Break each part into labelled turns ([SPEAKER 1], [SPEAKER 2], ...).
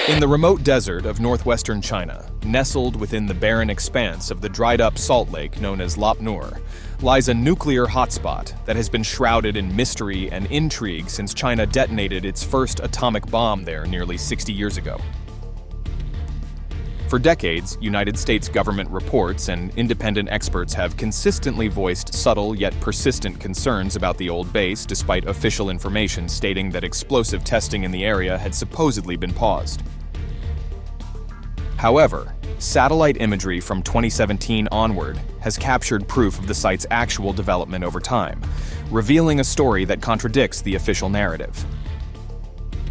[SPEAKER 1] In the remote desert of northwestern China, nestled within the barren expanse of the dried-up salt lake known as Lop Nur, lies a nuclear hotspot that has been shrouded in mystery and intrigue since China detonated its first atomic bomb there nearly 60 years ago. For decades, United States government reports and independent experts have consistently voiced subtle yet persistent concerns about the old base, despite official information stating that explosive testing in the area had supposedly been paused. However, satellite imagery from 2017 onward has captured proof of the site's actual development over time, revealing a story that contradicts the official narrative.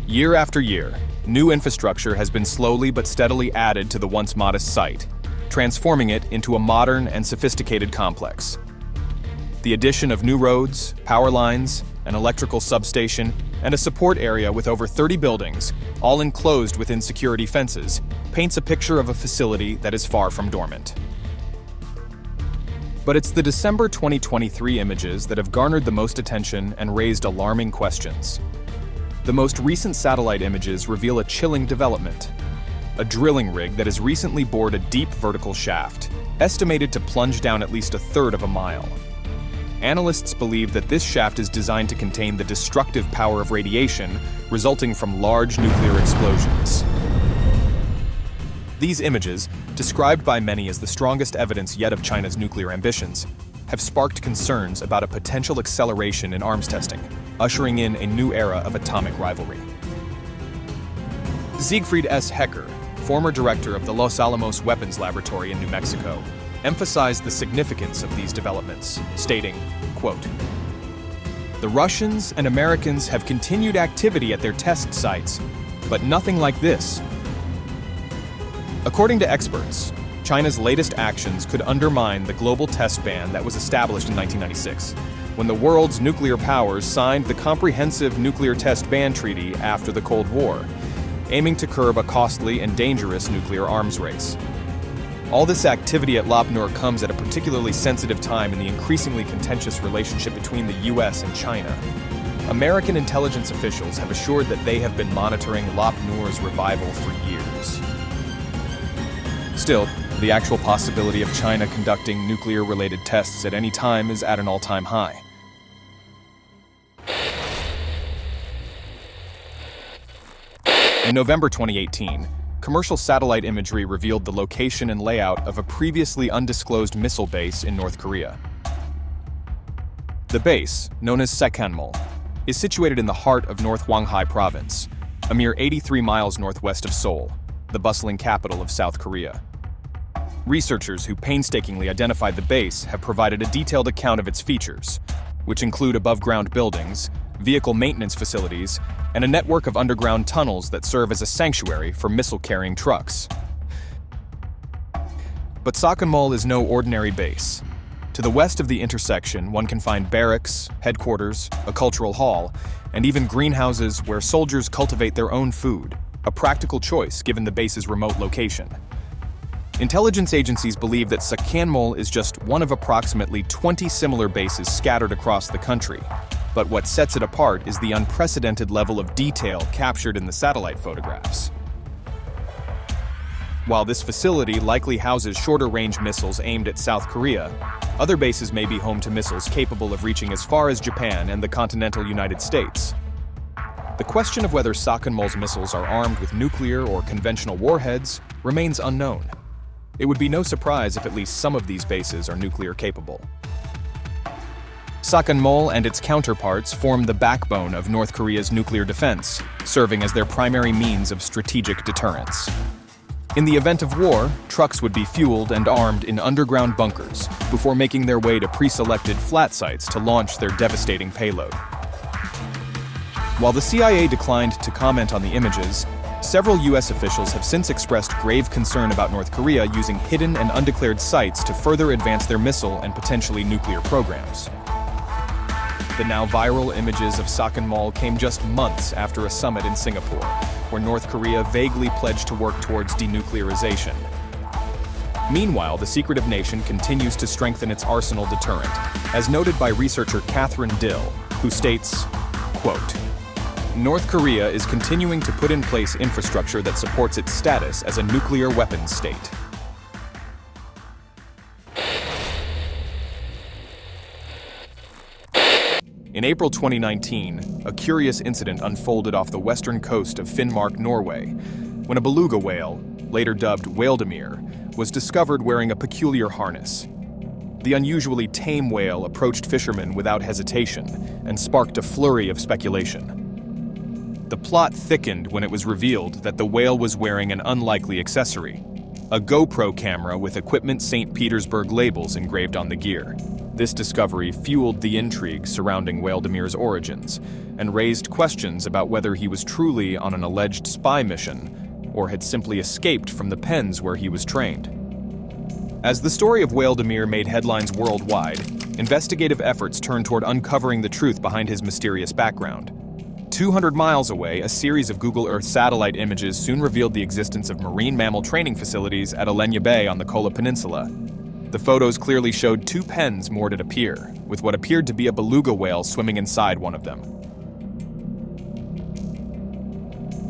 [SPEAKER 1] Year after year, new infrastructure has been slowly but steadily added to the once modest site, transforming it into a modern and sophisticated complex. The addition of new roads, power lines, an electrical substation, and a support area with over 30 buildings, all enclosed within security fences, paints a picture of a facility that is far from dormant. But it's the December 2023 images that have garnered the most attention and raised alarming questions. The most recent satellite images reveal a chilling development: a drilling rig that has recently bored a deep vertical shaft, estimated to plunge down at least a third of a mile. Analysts believe that this shaft is designed to contain the destructive power of radiation resulting from large nuclear explosions. These images, described by many as the strongest evidence yet of China's nuclear ambitions, have sparked concerns about a potential acceleration in arms testing, ushering in a new era of atomic rivalry. Siegfried S. Hecker, former director of the Los Alamos Weapons Laboratory in New Mexico, emphasized the significance of these developments, stating, quote, "The Russians and Americans have continued activity at their test sites, but nothing like this." According to experts, China's latest actions could undermine the global test ban that was established in 1996, when the world's nuclear powers signed the Comprehensive Nuclear Test Ban Treaty after the Cold War, aiming to curb a costly and dangerous nuclear arms race. All this activity at Lop Nur comes at a particularly sensitive time in the increasingly contentious relationship between the US and China. American intelligence officials have assured that they have been monitoring Lop Nur's revival for years. Still, the actual possibility of China conducting nuclear-related tests at any time is at an all-time high. In November 2018, commercial satellite imagery revealed the location and layout of a previously undisclosed missile base in North Korea. The base, known as Sakkanmol, is situated in the heart of North Hwanghae Province, a mere 83 miles northwest of Seoul, the bustling capital of South Korea. Researchers who painstakingly identified the base have provided a detailed account of its features, which include above-ground buildings, vehicle maintenance facilities, and a network of underground tunnels that serve as a sanctuary for missile-carrying trucks. But Sakkanmol is no ordinary base. To the west of the intersection, one can find barracks, headquarters, a cultural hall, and even greenhouses where soldiers cultivate their own food, a practical choice given the base's remote location. Intelligence agencies believe that Sakkanmol is just one of approximately 20 similar bases scattered across the country. But what sets it apart is the unprecedented level of detail captured in the satellite photographs. While this facility likely houses shorter-range missiles aimed at South Korea, other bases may be home to missiles capable of reaching as far as Japan and the continental United States. The question of whether Sakkanmol's missiles are armed with nuclear or conventional warheads remains unknown. It would be no surprise if at least some of these bases are nuclear capable. Sakkanmol and its counterparts form the backbone of North Korea's nuclear defense, serving as their primary means of strategic deterrence. In the event of war, trucks would be fueled and armed in underground bunkers before making their way to pre-selected flat sites to launch their devastating payload. While the CIA declined to comment on the images, several US officials have since expressed grave concern about North Korea using hidden and undeclared sites to further advance their missile and potentially nuclear programs. The now viral images of Sakkanmol came just months after a summit in Singapore, where North Korea vaguely pledged to work towards denuclearization. Meanwhile, the secretive nation continues to strengthen its arsenal deterrent, as noted by researcher Catherine Dill, who states, quote, North Korea is continuing to put in place infrastructure that supports its status as a nuclear weapons state. In April 2019, a curious incident unfolded off the western coast of Finnmark, Norway, when a beluga whale, later dubbed Whale-demir, was discovered wearing a peculiar harness. The unusually tame whale approached fishermen without hesitation and sparked a flurry of speculation. The plot thickened when it was revealed that the whale was wearing an unlikely accessory, a GoPro camera with Equipment St. Petersburg labels engraved on the gear. This discovery fueled the intrigue surrounding Whale-demir's origins and raised questions about whether he was truly on an alleged spy mission or had simply escaped from the pens where he was trained. As the story of Whale-demir made headlines worldwide, investigative efforts turned toward uncovering the truth behind his mysterious background. 200 miles away, a series of Google Earth satellite images soon revealed the existence of marine mammal training facilities at Olenya Bay on the Kola Peninsula. The photos clearly showed 2 pens moored at a pier, with what appeared to be a beluga whale swimming inside one of them.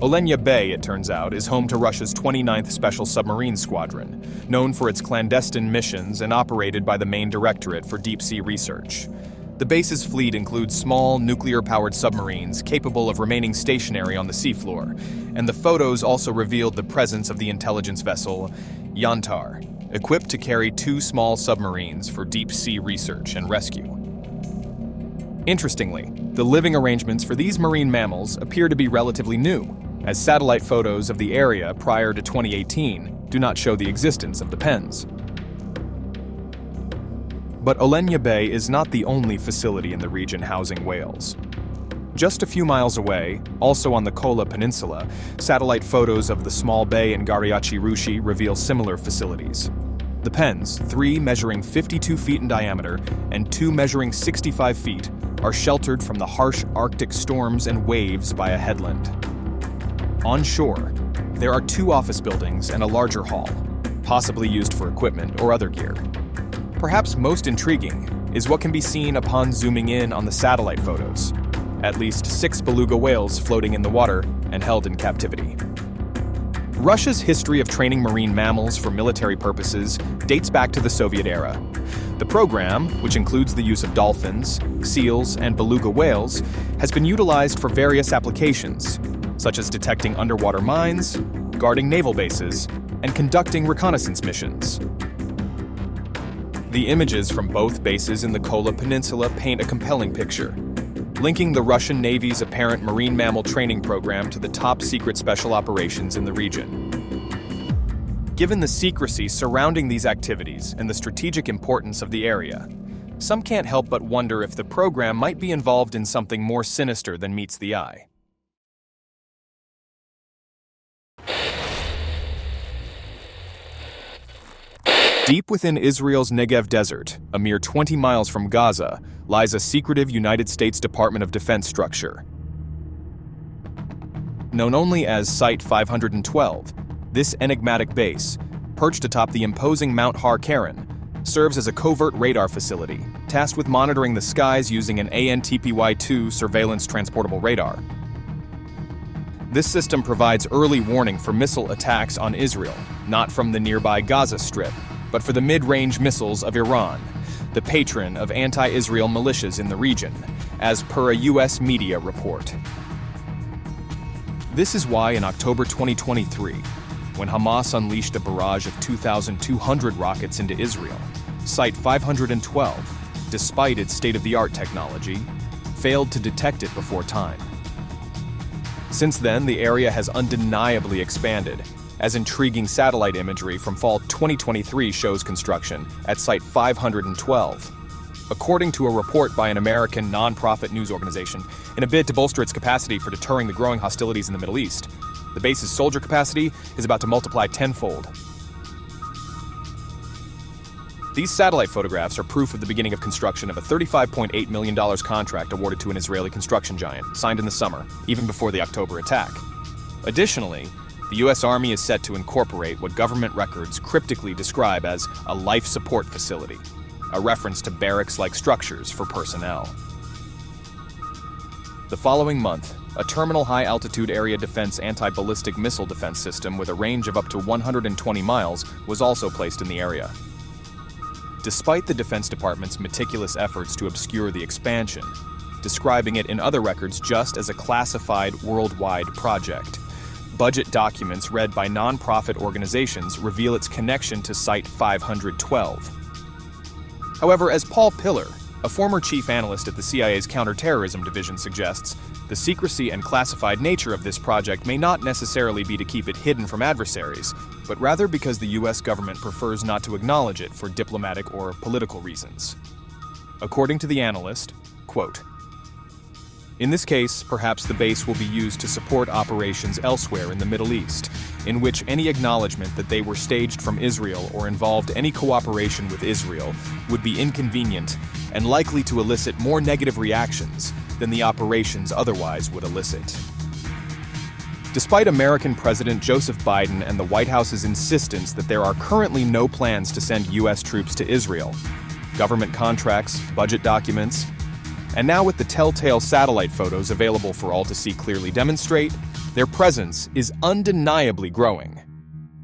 [SPEAKER 1] Olenya Bay, it turns out, is home to Russia's 29th Special Submarine Squadron, known for its clandestine missions and operated by the main directorate for deep-sea research. The base's fleet includes small, nuclear-powered submarines capable of remaining stationary on the seafloor, and the photos also revealed the presence of the intelligence vessel Yantar, equipped to carry 2 small submarines for deep-sea research and rescue. Interestingly, the living arrangements for these marine mammals appear to be relatively new, as satellite photos of the area prior to 2018 do not show the existence of the pens. But Olenya Bay is not the only facility in the region housing whales. Just a few miles away, also on the Kola Peninsula, satellite photos of the small bay in Gariachi Rushi reveal similar facilities. The pens, 3 measuring 52 feet in diameter and 2 measuring 65 feet, are sheltered from the harsh Arctic storms and waves by a headland. On shore, there are 2 office buildings and a larger hall, possibly used for equipment or other gear. Perhaps most intriguing is what can be seen upon zooming in on the satellite photos. At least 6 beluga whales floating in the water and held in captivity. Russia's history of training marine mammals for military purposes dates back to the Soviet era. The program, which includes the use of dolphins, seals, and beluga whales, has been utilized for various applications, such as detecting underwater mines, guarding naval bases, and conducting reconnaissance missions. The images from both bases in the Kola Peninsula paint a compelling picture, linking the Russian Navy's apparent marine mammal training program to the top-secret special operations in the region. Given the secrecy surrounding these activities and the strategic importance of the area, some can't help but wonder if the program might be involved in something more sinister than meets the eye. Deep within Israel's Negev desert, a mere 20 miles from Gaza, lies a secretive United States Department of Defense structure. Known only as Site 512, this enigmatic base, perched atop the imposing Mount Har Karen, serves as a covert radar facility, tasked with monitoring the skies using an ANTPY-2 surveillance transportable radar. This system provides early warning for missile attacks on Israel, not from the nearby Gaza Strip, but for the mid-range missiles of Iran, the patron of anti-Israel militias in the region, as per a U.S. media report. This is why in October 2023, when Hamas unleashed a barrage of 2,200 rockets into Israel, Site 512, despite its state-of-the-art technology, failed to detect it before time. Since then, the area has undeniably expanded, as intriguing satellite imagery from fall 2023 shows construction at Site 512. According to a report by an American non-profit news organization, in a bid to bolster its capacity for deterring the growing hostilities in the Middle East, the base's soldier capacity is about to multiply tenfold. These satellite photographs are proof of the beginning of construction of a $35.8 million contract awarded to an Israeli construction giant, signed in the summer, even before the October attack. Additionally, the U.S. Army is set to incorporate what government records cryptically describe as a life support facility, a reference to barracks-like structures for personnel. The following month, a terminal high-altitude area defense anti-ballistic missile defense system with a range of up to 120 miles was also placed in the area. Despite the Defense Department's meticulous efforts to obscure the expansion, describing it in other records just as a classified worldwide project, budget documents read by non-profit organizations reveal its connection to Site 512. However, as Paul Pillar, a former chief analyst at the CIA's counterterrorism division, suggests, the secrecy and classified nature of this project may not necessarily be to keep it hidden from adversaries, but rather because the US government prefers not to acknowledge it for diplomatic or political reasons. According to the analyst, quote, "In this case, perhaps the base will be used to support operations elsewhere in the Middle East, in which any acknowledgement that they were staged from Israel or involved any cooperation with Israel would be inconvenient and likely to elicit more negative reactions than the operations otherwise would elicit." Despite American President Joseph Biden and the White House's insistence that there are currently no plans to send US troops to Israel, government contracts, budget documents, and now with the telltale satellite photos available for all to see clearly demonstrate, their presence is undeniably growing.